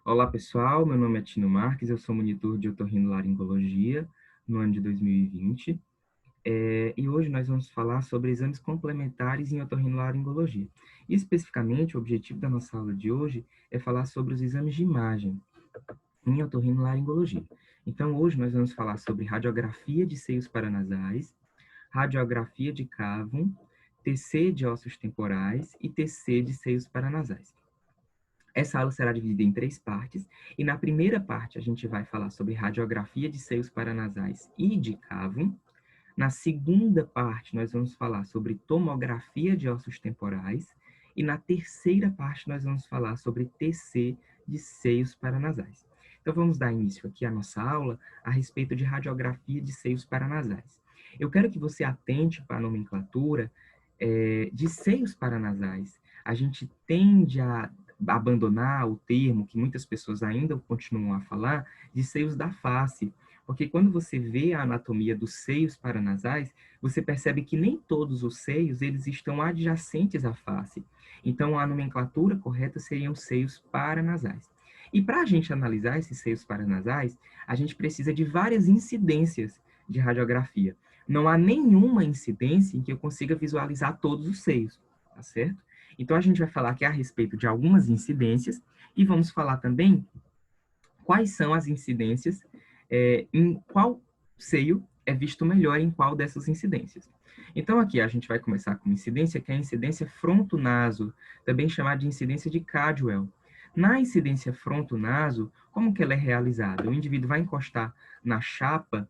Olá, pessoal. Meu nome é Tino Marques, eu sou monitor de otorrinolaringologia no ano de 2020. E hoje nós vamos falar sobre exames complementares em otorrinolaringologia. E, especificamente, o objetivo da nossa aula de hoje é falar sobre os exames de imagem em otorrinolaringologia. Então, hoje nós vamos falar sobre radiografia de seios paranasais, radiografia de cávum, TC de ossos temporais e TC de seios paranasais. Essa aula será dividida em 3 partes, e na primeira parte a gente vai falar sobre radiografia de seios paranasais e de cávum. Na segunda parte nós vamos falar sobre tomografia de ossos temporais, e na terceira parte nós vamos falar sobre TC de seios paranasais. Então vamos dar início aqui à nossa aula a respeito de radiografia de seios paranasais. Eu quero que você atente para a nomenclatura de seios paranasais. A gente tende a abandonar o termo, que muitas pessoas ainda continuam a falar, de seios da face, porque quando você vê a anatomia dos seios paranasais, você percebe que nem todos os seios eles estão adjacentes à face. Então, a nomenclatura correta seriam seios paranasais. E para a gente analisar esses seios paranasais, a gente precisa de várias incidências de radiografia. Não há nenhuma incidência em que eu consiga visualizar todos os seios, tá certo? Então, a gente vai falar aqui a respeito de algumas incidências e vamos falar também quais são as incidências, em qual seio é visto melhor em qual dessas incidências. Então, aqui a gente vai começar com incidência, que é a incidência fronto-naso, também chamada de incidência de Cadwell. Na incidência fronto-naso, como que ela é realizada? O indivíduo vai encostar na chapa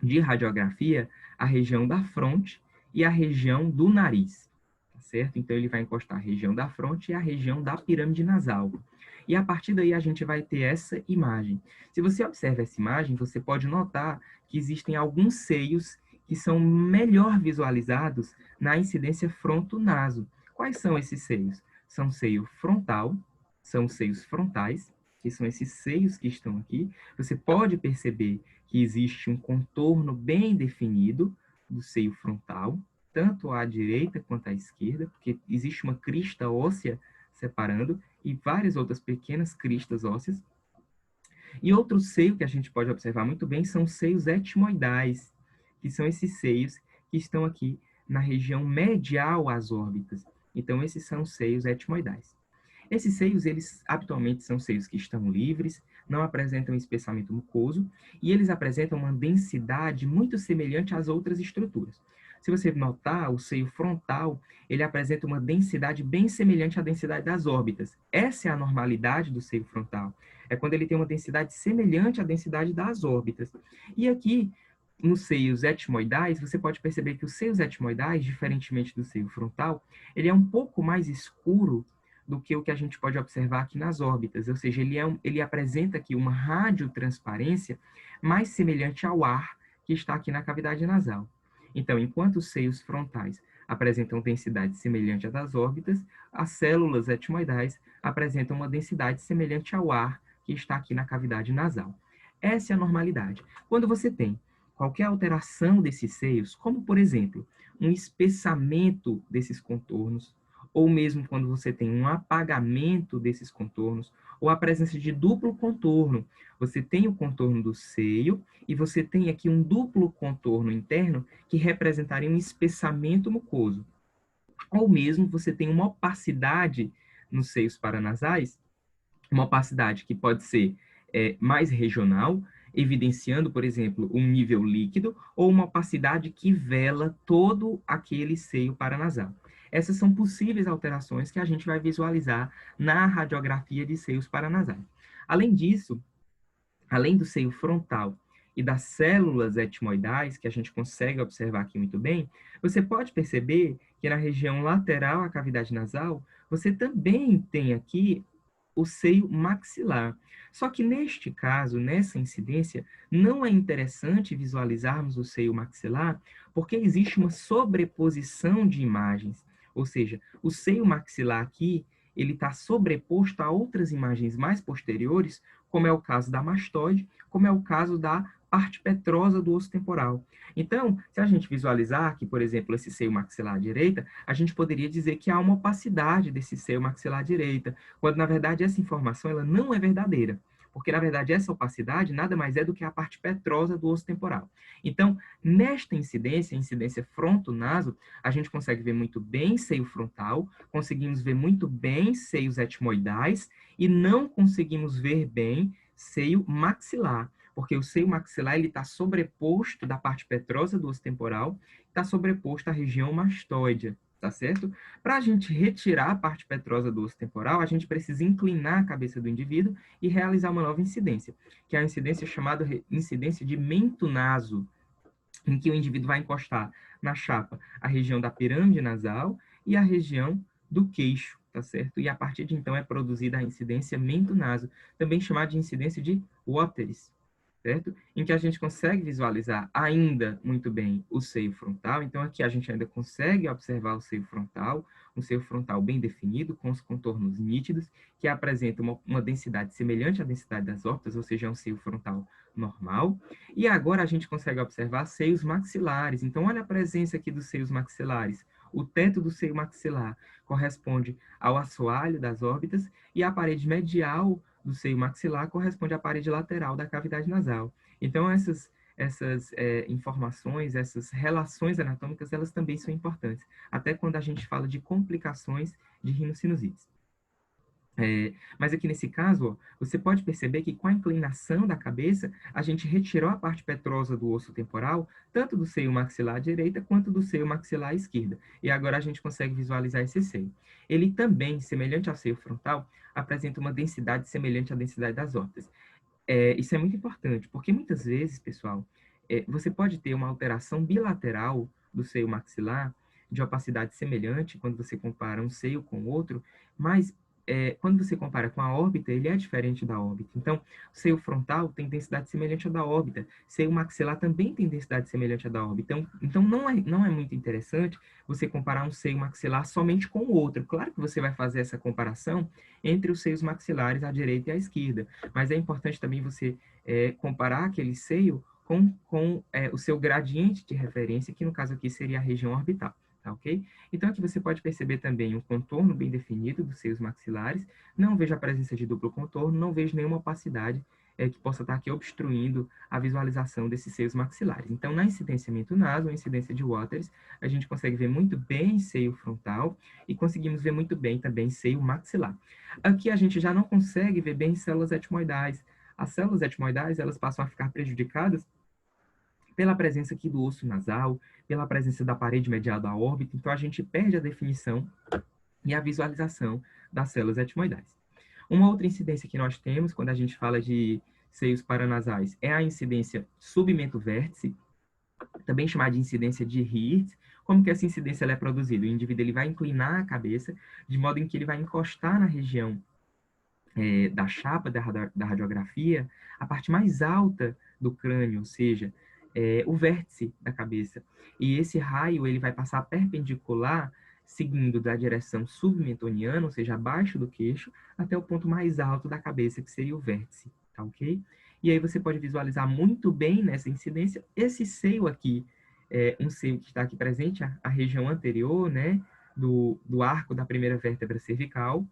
de radiografia a região da fronte e a região do nariz, tá certo? Então, ele vai encostar a região da fronte e a região da pirâmide nasal. E a partir daí a gente vai ter essa imagem. Se você observa essa imagem, você pode notar que existem alguns seios que são melhor visualizados na incidência fronto-naso. Quais são esses seios? São seio frontal, são seios frontais, que são esses seios que estão aqui. Você pode perceber que existe um contorno bem definido do seio frontal, tanto à direita quanto à esquerda, porque existe uma crista óssea separando e várias outras pequenas cristas ósseas. E outro seio que a gente pode observar muito bem são os seios etmoidais, que são esses seios que estão aqui na região medial às órbitas. Então, esses são os seios etmoidais. Esses seios, eles habitualmente são seios que estão livres, não apresentam espessamento mucoso e eles apresentam uma densidade muito semelhante às outras estruturas. Se você notar, o seio frontal, ele apresenta uma densidade bem semelhante à densidade das órbitas. Essa é a normalidade do seio frontal. É quando ele tem uma densidade semelhante à densidade das órbitas. E aqui, nos seios etmoidais, você pode perceber que os seios etmoidais, diferentemente do seio frontal, ele é um pouco mais escuro do que o que a gente pode observar aqui nas órbitas, ou seja, ele apresenta aqui uma radiotransparência mais semelhante ao ar que está aqui na cavidade nasal. Então, enquanto os seios frontais apresentam densidade semelhante à das órbitas, as células etmoidais apresentam uma densidade semelhante ao ar que está aqui na cavidade nasal. Essa é a normalidade. Quando você tem qualquer alteração desses seios, como, por exemplo, um espessamento desses contornos, ou mesmo quando você tem um apagamento desses contornos, ou a presença de duplo contorno. Você tem o contorno do seio e você tem aqui um duplo contorno interno que representaria um espessamento mucoso. Ou mesmo você tem uma opacidade nos seios paranasais, uma opacidade que pode ser mais regional, evidenciando, por exemplo, um nível líquido, ou uma opacidade que vela todo aquele seio paranasal. Essas são possíveis alterações que a gente vai visualizar na radiografia de seios paranasais. Além disso, além do seio frontal e das células etmoidais, que a gente consegue observar aqui muito bem, você pode perceber que na região lateral à cavidade nasal, você também tem aqui o seio maxilar. Só que neste caso, nessa incidência, não é interessante visualizarmos o seio maxilar, porque existe uma sobreposição de imagens. Ou seja, o seio maxilar aqui, ele está sobreposto a outras imagens mais posteriores, como é o caso da mastoide, como é o caso da parte petrosa do osso temporal. Então, se a gente visualizar aqui, por exemplo, esse seio maxilar à direita, a gente poderia dizer que há uma opacidade desse seio maxilar à direita, quando, na verdade, essa informação ela não é verdadeira. Porque, na verdade, essa opacidade nada mais é do que a parte petrosa do osso temporal. Então, nesta incidência, incidência fronto-naso, a gente consegue ver muito bem seio frontal, conseguimos ver muito bem seios etmoidais e não conseguimos ver bem seio maxilar, porque o seio maxilar está sobreposto da parte petrosa do osso temporal, está sobreposto à região mastoide, tá certo? Para a gente retirar a parte petrosa do osso temporal, a gente precisa inclinar a cabeça do indivíduo e realizar uma nova incidência, que é a incidência chamada incidência de mento-naso, em que o indivíduo vai encostar na chapa a região da pirâmide nasal e a região do queixo, tá certo? E a partir de então é produzida a incidência mento-naso, também chamada de incidência de Wateris, certo? Em que a gente consegue visualizar ainda muito bem o seio frontal. Então, aqui a gente ainda consegue observar o seio frontal, um seio frontal bem definido, com os contornos nítidos, que apresenta uma densidade semelhante à densidade das órbitas, ou seja, é um seio frontal normal. E agora a gente consegue observar seios maxilares. Então, olha a presença aqui dos seios maxilares. O teto do seio maxilar corresponde ao assoalho das órbitas e a parede medial do seio maxilar corresponde à parede lateral da cavidade nasal. Então, essas informações, essas relações anatômicas, elas também são importantes, até quando a gente fala de complicações de rinossinusites. Mas aqui nesse caso, ó, você pode perceber que com a inclinação da cabeça, a gente retirou a parte petrosa do osso temporal, tanto do seio maxilar à direita, quanto do seio maxilar à esquerda. E agora a gente consegue visualizar esse seio. Ele também, semelhante ao seio frontal, apresenta uma densidade semelhante à densidade das órbitas. Isso é muito importante, porque muitas vezes, pessoal, você pode ter uma alteração bilateral do seio maxilar, de opacidade semelhante, quando você compara um seio com o outro, mas quando você compara com a órbita, ele é diferente da órbita. Então, o seio frontal tem densidade semelhante à da órbita, seio maxilar também tem densidade semelhante à da órbita. Então não é muito interessante você comparar um seio maxilar somente com o outro. Claro que você vai fazer essa comparação entre os seios maxilares à direita e à esquerda, mas é importante também você comparar aquele seio com o seu gradiente de referência, que no caso aqui seria a região orbital. Tá, ok? Então, aqui você pode perceber também um contorno bem definido dos seios maxilares. Não vejo a presença de duplo contorno, não vejo nenhuma opacidade que possa estar aqui obstruindo a visualização desses seios maxilares. Então, na incidência mento-naso, a incidência de Wateris, a gente consegue ver muito bem seio frontal e conseguimos ver muito bem também seio maxilar. Aqui a gente já não consegue ver bem células etmoidais. As células etmoidais, elas passam a ficar prejudicadas pela presença aqui do osso nasal, pela presença da parede medial da órbita, então a gente perde a definição e a visualização das células etmoidais. Uma outra incidência que nós temos quando a gente fala de seios paranasais é a incidência submento-vértice, também chamada de incidência de Hirtz. Como que essa incidência ela é produzida? O indivíduo ele vai inclinar a cabeça de modo em que ele vai encostar na região da chapa da radiografia, a parte mais alta do crânio, ou seja, o vértice da cabeça. E esse raio ele vai passar perpendicular, seguindo da direção submentoniana, ou seja, abaixo do queixo, até o ponto mais alto da cabeça, que seria o vértice, tá ok? E aí você pode visualizar muito bem nessa incidência esse seio aqui, um seio que está aqui presente, a região anterior, né, do arco da primeira vértebra cervical,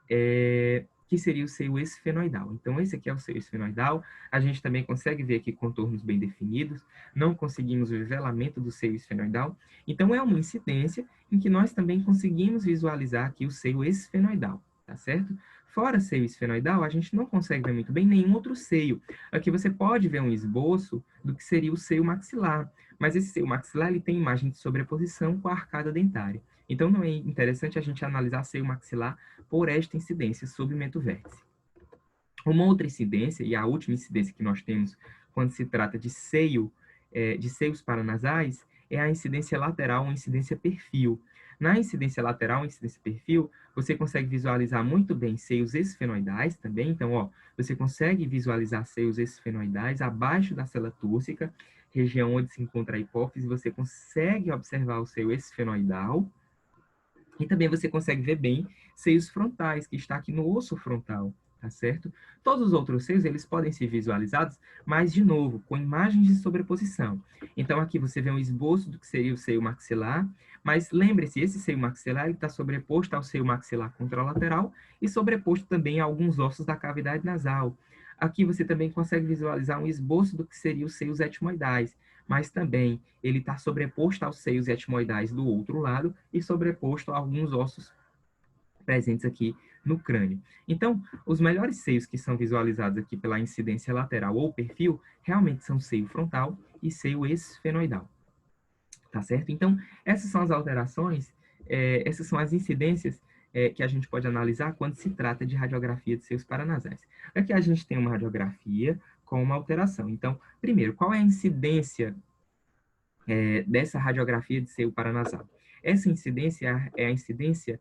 que seria o seio esfenoidal. Então, esse aqui é o seio esfenoidal. A gente também consegue ver aqui contornos bem definidos. Não conseguimos ver velamento do seio esfenoidal. Então, é uma incidência em que nós também conseguimos visualizar aqui o seio esfenoidal, tá certo? Fora seio esfenoidal, a gente não consegue ver muito bem nenhum outro seio. Aqui você pode ver um esboço do que seria o seio maxilar, mas esse seio maxilar ele tem imagem de sobreposição com a arcada dentária. Então, não é interessante a gente analisar seio maxilar por esta incidência submento-vértice. Uma outra incidência, e a última incidência que nós temos quando se trata de de seios paranasais, é a incidência lateral ou incidência perfil. Na incidência lateral, incidência perfil, você consegue visualizar muito bem seios esfenoidais também. Então, ó, você consegue visualizar seios esfenoidais abaixo da cela túrcica, região onde se encontra a hipófise, você consegue observar o seio esfenoidal, e também você consegue ver bem seios frontais, que está aqui no osso frontal, tá certo? Todos os outros seios, eles podem ser visualizados, mas, de novo, com imagens de sobreposição. Então, aqui você vê um esboço do que seria o seio maxilar, mas lembre-se, esse seio maxilar está sobreposto ao seio maxilar contralateral e sobreposto também a alguns ossos da cavidade nasal. Aqui você também consegue visualizar um esboço do que seriam os seios etmoidais, mas também ele está sobreposto aos seios etmoidais do outro lado e sobreposto a alguns ossos presentes aqui no crânio. Então, os melhores seios que são visualizados aqui pela incidência lateral ou perfil, realmente são seio frontal e seio esfenoidal. Tá certo? Então, essas são as alterações, essas são as incidências que a gente pode analisar quando se trata de radiografia de seios paranasais. Aqui a gente tem uma radiografia com uma alteração. Então, primeiro, qual é a incidência dessa radiografia de seio paranasal? Essa incidência é a incidência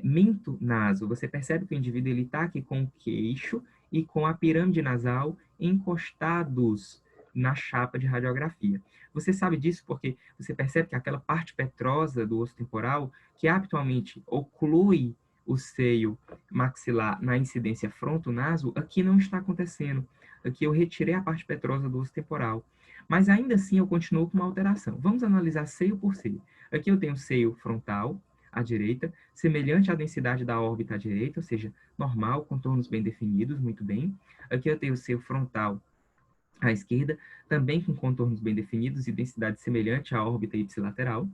mento-naso. Você percebe que o indivíduo está aqui com o queixo e com a pirâmide nasal encostados na chapa de radiografia. Você sabe disso porque você percebe que aquela parte petrosa do osso temporal, que habitualmente oclui o seio maxilar na incidência fronto-naso, aqui não está acontecendo. Aqui eu retirei a parte petrosa do osso temporal. Mas ainda assim eu continuo com uma alteração. Vamos analisar seio por seio. Aqui eu tenho seio frontal, à direita, semelhante à densidade da órbita à direita, ou seja, normal, contornos bem definidos, muito bem. Aqui eu tenho o seio frontal à esquerda, também com contornos bem definidos e densidade semelhante à órbita ipsilateral.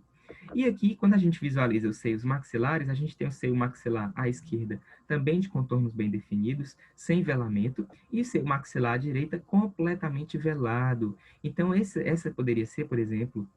E aqui, quando a gente visualiza os seios maxilares, a gente tem o seio maxilar à esquerda, também de contornos bem definidos, sem velamento, e o seio maxilar à direita completamente velado. Então, essa poderia ser, por exemplo,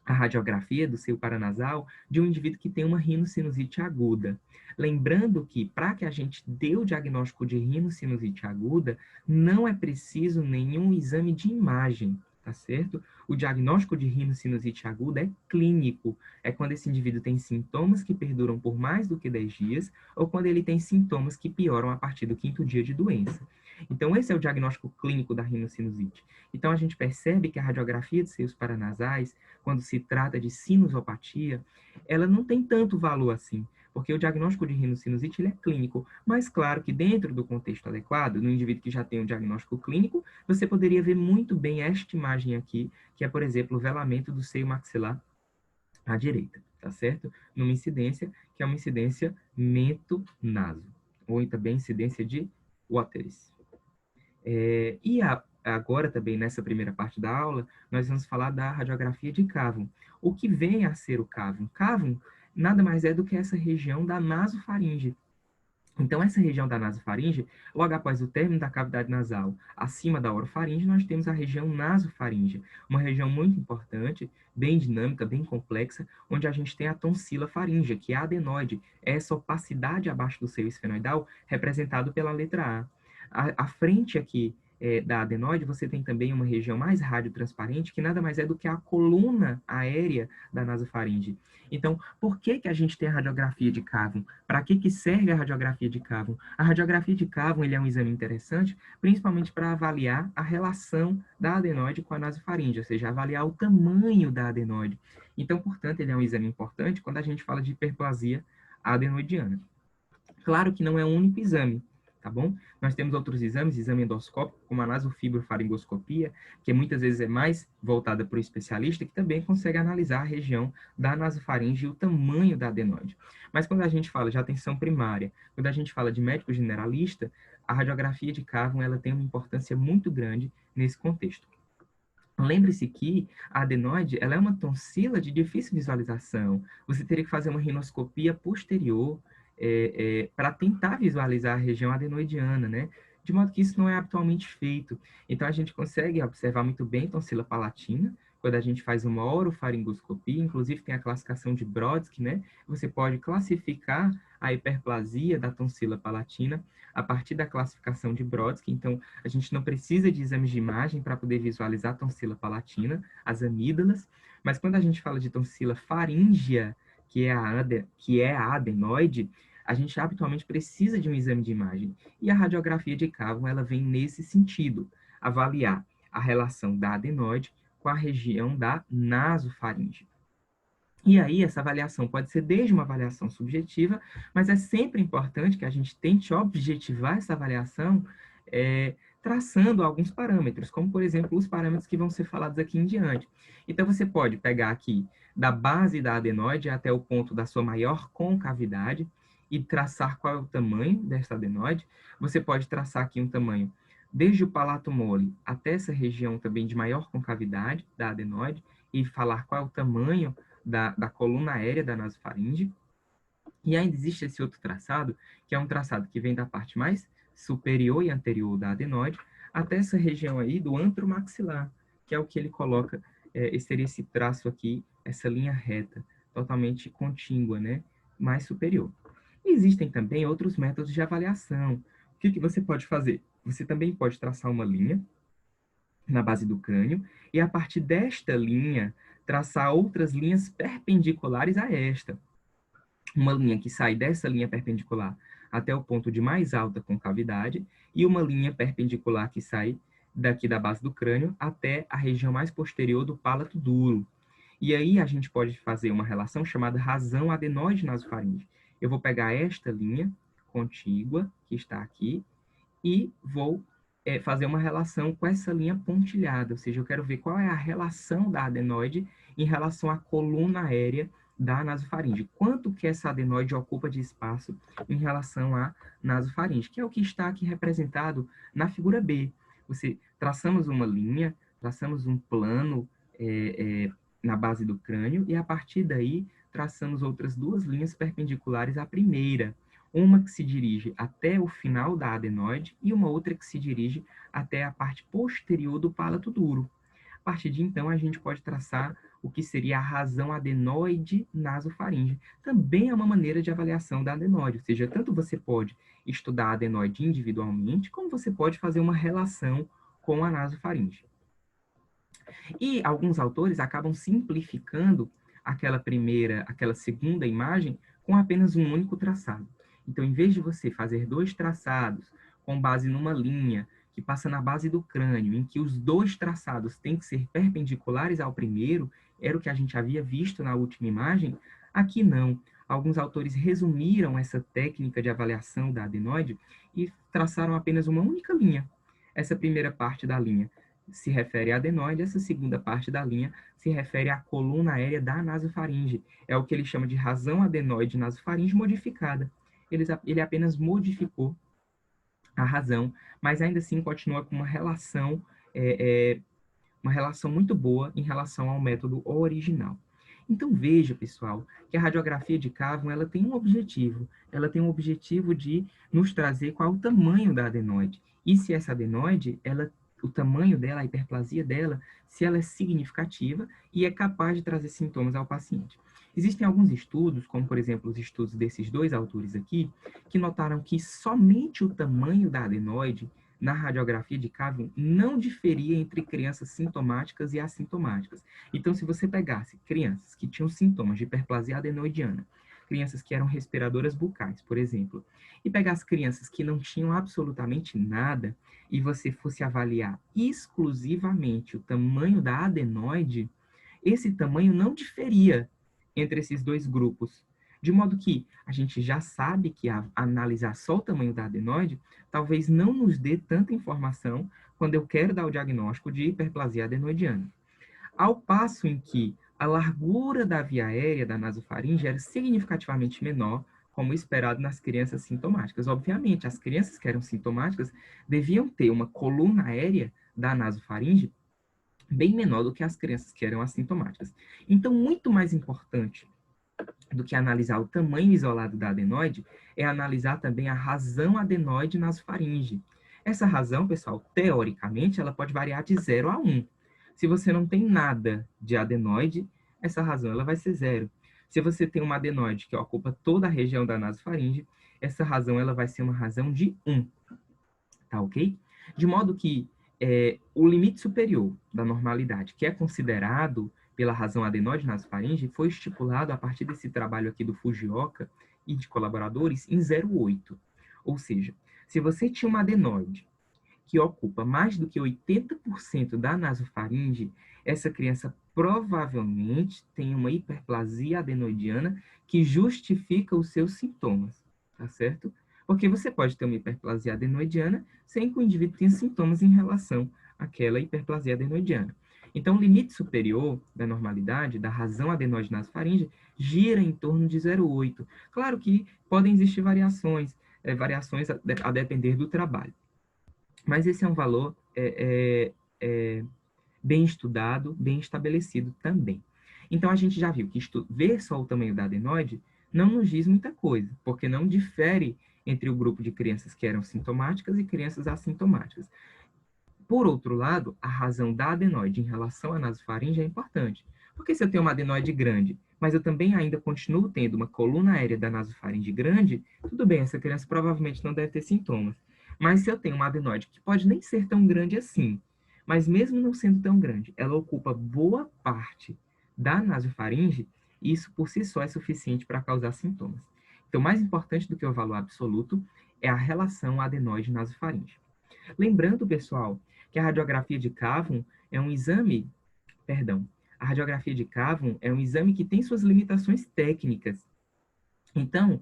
a radiografia do seio paranasal de um indivíduo que tem uma rinocinusite aguda. Lembrando que, para que a gente dê o diagnóstico de rinocinusite aguda, não é preciso nenhum exame de imagem, tá certo? O diagnóstico de rinocinusite aguda é clínico, é quando esse indivíduo tem sintomas que perduram por mais do que 10 dias, ou quando ele tem sintomas que pioram a partir do 5º dia de doença. Então, esse é o diagnóstico clínico da rinocinusite. Então, a gente percebe que a radiografia de seios paranasais, quando se trata de sinusopatia, ela não tem tanto valor assim, porque o diagnóstico de rinocinusite ele é clínico, mas claro que dentro do contexto adequado, no indivíduo que já tem um diagnóstico clínico, você poderia ver muito bem esta imagem aqui, que é, por exemplo, o velamento do seio maxilar à direita, tá certo? Numa incidência, que é uma incidência mento-naso, ou também incidência de Wateris. Agora também, nessa primeira parte da aula, nós vamos falar da radiografia de cavum. O que vem a ser o cavum? Cavum nada mais é do que essa região da nasofaringe. Então, essa região da nasofaringe, logo após o término da cavidade nasal, acima da orofaringe, nós temos a região nasofaringe, uma região muito importante, bem dinâmica, bem complexa, onde a gente tem a tonsila faríngea, que é a adenoide, essa opacidade abaixo do seio esfenoidal, representado pela letra A. À frente aqui da adenoide, você tem também uma região mais radiotransparente, que nada mais é do que a coluna aérea da nasofaringe. Então, por que que a gente tem a radiografia de cavum? Para que serve a radiografia de cavum? A radiografia de cavum ele é um exame interessante, principalmente para avaliar a relação da adenoide com a nasofaringe, ou seja, avaliar o tamanho da adenoide. Então, portanto, ele é um exame importante quando a gente fala de hiperplasia adenoidiana. Claro que não é um único exame, tá bom? Nós temos outros exames, exame endoscópico, como a nasofibrofaringoscopia, que muitas vezes é mais voltada para o especialista, que também consegue analisar a região da nasofaringe e o tamanho da adenoide. Mas quando a gente fala de atenção primária, quando a gente fala de médico generalista, a radiografia de cavum ela tem uma importância muito grande nesse contexto. Lembre-se que a adenoide ela é uma tonsila de difícil visualização. Você teria que fazer uma rinoscopia posterior para tentar visualizar a região adenoidiana, né? De modo que isso não é habitualmente feito. Então, a gente consegue observar muito bem tonsila palatina, quando a gente faz uma orofaringoscopia, inclusive tem a classificação de Brodsky, né? Você pode classificar a hiperplasia da tonsila palatina a partir da classificação de Brodsky. Então, a gente não precisa de exames de imagem para poder visualizar a tonsila palatina, as amígdalas, mas quando a gente fala de tonsila faríngea, que é a adenoide, a gente habitualmente precisa de um exame de imagem. E a radiografia de cavum, ela vem nesse sentido, avaliar a relação da adenoide com a região da nasofaringe. E aí, essa avaliação pode ser desde uma avaliação subjetiva, mas é sempre importante que a gente tente objetivar essa avaliação traçando alguns parâmetros, como, por exemplo, os parâmetros que vão ser falados aqui em diante. Então, você pode pegar aqui da base da adenoide até o ponto da sua maior concavidade e traçar qual é o tamanho dessa adenoide. Você pode traçar aqui um tamanho desde o palato mole até essa região também de maior concavidade da adenoide e falar qual é o tamanho da coluna aérea da nasofaringe. E ainda existe esse outro traçado, que é um traçado que vem da parte mais superior e anterior da adenoide até essa região aí do antro maxilar, que é o que ele coloca, seria esse traço aqui, essa linha reta, totalmente contígua, né? Mais superior. E existem também outros métodos de avaliação. O que você pode fazer? Você também pode traçar uma linha na base do crânio, e a partir desta linha, traçar outras linhas perpendiculares a esta. Uma linha que sai dessa linha perpendicular até o ponto de mais alta concavidade, e uma linha perpendicular que sai daqui da base do crânio até a região mais posterior do palato duro. E aí a gente pode fazer uma relação chamada razão adenoide nasofaringe. Eu vou pegar esta linha contígua, que está aqui, e vou fazer uma relação com essa linha pontilhada, ou seja, eu quero ver qual é a relação da adenoide em relação à coluna aérea da nasofaringe. Quanto que essa adenoide ocupa de espaço em relação à nasofaringe, que é o que está aqui representado na figura B. Você traçamos uma linha, traçamos um plano na base do crânio e a partir daí traçamos outras duas linhas perpendiculares à primeira, uma que se dirige até o final da adenoide e uma outra que se dirige até a parte posterior do palato duro. A partir de então, a gente pode traçar o que seria a razão adenoide nasofaringe. Também é uma maneira de avaliação da adenoide, ou seja, tanto você pode estudar a adenoide individualmente, como você pode fazer uma relação com a nasofaringe. E alguns autores acabam simplificando aquela segunda imagem com apenas um único traçado. Então, em vez de você fazer dois traçados com base numa linha que passa na base do crânio, em que os dois traçados têm que ser perpendiculares ao primeiro, era o que a gente havia visto na última imagem, aqui não. Alguns autores resumiram essa técnica de avaliação da adenoide e traçaram apenas uma única linha. Essa primeira parte da linha se refere à adenoide, essa segunda parte da linha se refere à coluna aérea da nasofaringe. É o que ele chama de razão adenoide nasofaringe modificada. Ele apenas modificou a razão, mas ainda assim continua com uma relação muito boa em relação ao método original. Então veja, pessoal, que a radiografia de Cavum ela tem um objetivo. Ela tem um objetivo de nos trazer qual é o tamanho da adenoide. E se essa adenoide, o tamanho dela, a hiperplasia dela, se ela é significativa e é capaz de trazer sintomas ao paciente. Existem alguns estudos, como por exemplo os estudos desses dois autores aqui, que notaram que somente o tamanho da adenoide na radiografia de Cavum não diferia entre crianças sintomáticas e assintomáticas. Então, se você pegasse crianças que tinham sintomas de hiperplasia adenoidiana, crianças que eram respiradoras bucais, por exemplo, e pegasse crianças que não tinham absolutamente nada, e você fosse avaliar exclusivamente o tamanho da adenoide, esse tamanho não diferia entre esses dois grupos. De modo que a gente já sabe que analisar só o tamanho da adenoide talvez não nos dê tanta informação quando eu quero dar o diagnóstico de hiperplasia adenoidiana. Ao passo em que a largura da via aérea da nasofaringe era significativamente menor, como esperado nas crianças sintomáticas. Obviamente, as crianças que eram sintomáticas deviam ter uma coluna aérea da nasofaringe bem menor do que as crianças que eram assintomáticas. Então, muito mais importante do que analisar o tamanho isolado da adenoide é analisar também a razão adenoide nasofaringe. Essa razão, pessoal, teoricamente, ela pode variar de 0 a 1. Se você não tem nada de adenoide, essa razão ela vai ser 0. Se você tem uma adenoide que ocupa toda a região da nasofaringe, essa razão ela vai ser uma razão de 1. Tá ok? De modo que o limite superior da normalidade, que é considerado pela razão adenoide nasofaringe, foi estipulado a partir desse trabalho aqui do Fujioka e de colaboradores em 0,8. Ou seja, se você tinha uma adenoide que ocupa mais do que 80% da nasofaringe, essa criança provavelmente tem uma hiperplasia adenoidiana que justifica os seus sintomas, tá certo? Porque você pode ter uma hiperplasia adenoidiana sem que o indivíduo tenha sintomas em relação àquela hiperplasia adenoidiana. Então, o limite superior da normalidade, da razão adenoide nasofaríngea, gira em torno de 0,8. Claro que podem existir variações, a depender do trabalho. Mas esse é um valor bem estudado, bem estabelecido também. Então, a gente já viu que ver só o tamanho da adenoide não nos diz muita coisa, porque não difere entre o grupo de crianças que eram sintomáticas e crianças assintomáticas. Por outro lado, a razão da adenoide em relação à nasofaringe é importante, porque se eu tenho uma adenoide grande, mas eu também ainda continuo tendo uma coluna aérea da nasofaringe grande, tudo bem, essa criança provavelmente não deve ter sintomas. Mas se eu tenho uma adenoide que pode nem ser tão grande assim, mas mesmo não sendo tão grande, ela ocupa boa parte da nasofaringe, isso por si só é suficiente para causar sintomas. Então, mais importante do que o valor absoluto é a relação adenoide-nasofaringe. Lembrando, pessoal, que a radiografia de Cavum é um exame, perdão, a radiografia de Cavum é um exame que tem suas limitações técnicas. Então,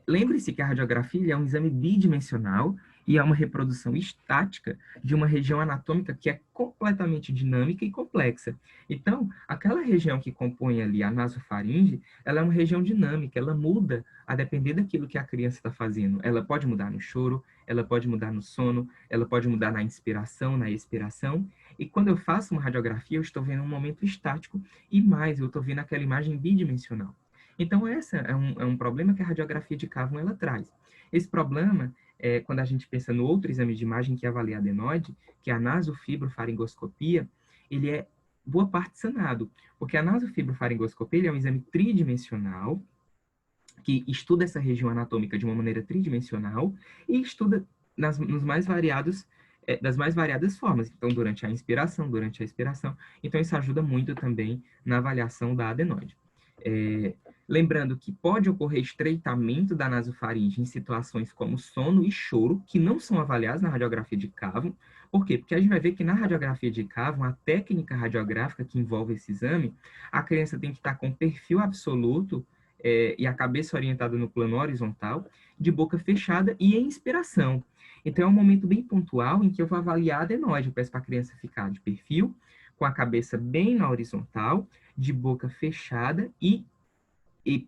lembre-se que a radiografia é um exame bidimensional e é uma reprodução estática de uma região anatômica que é completamente dinâmica e complexa. Então, aquela região que compõe ali a nasofaringe, ela é uma região dinâmica, ela muda a depender daquilo que a criança está fazendo. Ela pode mudar no choro, ela pode mudar no sono, ela pode mudar na inspiração, na expiração. E quando eu faço uma radiografia, eu estou vendo um momento estático e mais, eu estou vendo aquela imagem bidimensional. Então, esse é um problema que a radiografia de Cavum ela traz. Esse problema, quando a gente pensa no outro exame de imagem que avalia a adenoide, que é a nasofibrofaringoscopia, ele é boa parte sanado, porque a nasofibrofaringoscopia é um exame tridimensional, que estuda essa região anatômica de uma maneira tridimensional e estuda nos mais variados das mais variadas formas. Então, durante a inspiração, durante a expiração. Então, isso ajuda muito também na avaliação da adenoide. Lembrando que pode ocorrer estreitamento da nasofaringe em situações como sono e choro, que não são avaliados na radiografia de Cavum. Por quê? Porque a gente vai ver que na radiografia de Cavum, a técnica radiográfica que envolve esse exame, a criança tem que estar com perfil absoluto e a cabeça orientada no plano horizontal, de boca fechada e em inspiração. Então, é um momento bem pontual em que eu vou avaliar a adenoide. Eu peço para a criança ficar de perfil, com a cabeça bem na horizontal, de boca fechada e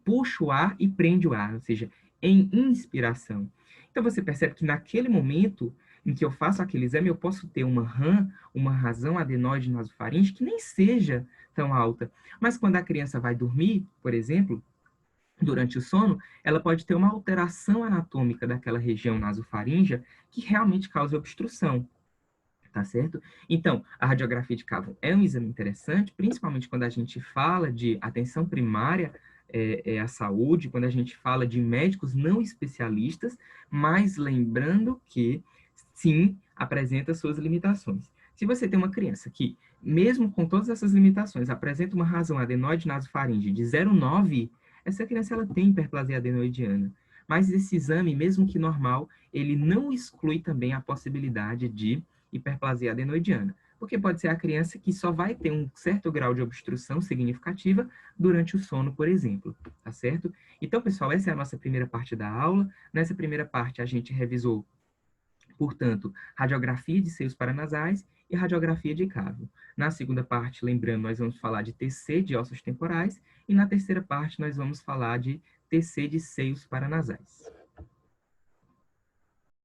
puxa o ar e prende o ar, ou seja, em inspiração. Então, você percebe que naquele momento em que eu faço aquele exame, eu posso ter uma RAM, uma razão adenoide nasofaringe, que nem seja tão alta. Mas quando a criança vai dormir, por exemplo, durante o sono, ela pode ter uma alteração anatômica daquela região nasofaríngea que realmente causa obstrução, tá certo? Então, a radiografia de Cavum é um exame interessante, principalmente quando a gente fala de atenção primária à saúde, quando a gente fala de médicos não especialistas, mas lembrando que, sim, apresenta suas limitações. Se você tem uma criança que, mesmo com todas essas limitações, apresenta uma razão adenoide nasofaringe de 0,9, essa criança ela tem hiperplasia adenoidiana. Mas esse exame, mesmo que normal, ele não exclui também a possibilidade de hiperplasia adenoidiana, porque pode ser a criança que só vai ter um certo grau de obstrução significativa durante o sono, por exemplo, tá certo? Então, pessoal, essa é a nossa primeira parte da aula. Nessa primeira parte, a gente revisou, portanto, radiografia de seios paranasais e radiografia de Cavum. Na segunda parte, lembrando, nós vamos falar de TC de ossos temporais e na terceira parte nós vamos falar de TC de seios paranasais.